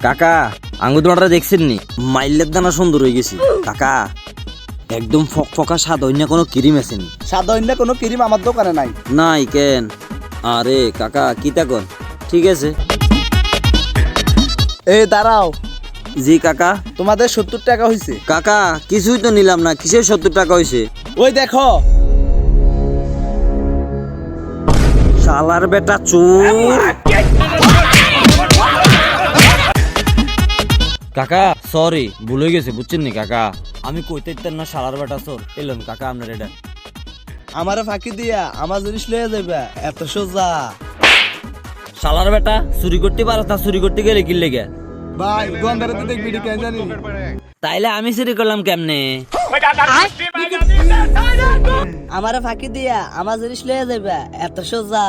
কাকা আঙ্গুর দোড়াটা দেখছেন নি মাইলের দানা সুন্দর হয়ে গেছি কাকা একদম ফকফকা স্বাদ অন্য কোনো ক্রিম আসেনি সাদা অন্য কোনো ক্রিম আমার দোকানে নাই। নাই কেন আরে কাকা কি তাকন ঠিক আছে এই দাঁড়াও, জি কাকা তোমাদের 70 টাকা হয়েছে। কাকা কিছুই তো নিলাম না কিসের 70 টাকা হয়েছে ওই দেখো। শালার বেটা চোর কাকা সরি ভুল হয়ে গেছে বুঝছেন নি কাকা আমি কইতে ইত্যার না শালার বেটা চোর এলেন কাকা আপনার এটা আমারে ফাঁকি দিয়া আমার জিনিস লয়ে যাবে এত সোজা? শালার বেটা চুরি করতে পারো তা চুরি করতে গেলে কি লেগে ভাই দোকানদারে তো দেখবি কেন জানি। তাইলে আমি চুরি করলাম কেমনে আমারে ফাঁকি দিয়া আমার জিনিস লয়ে যাবে এত সোজা?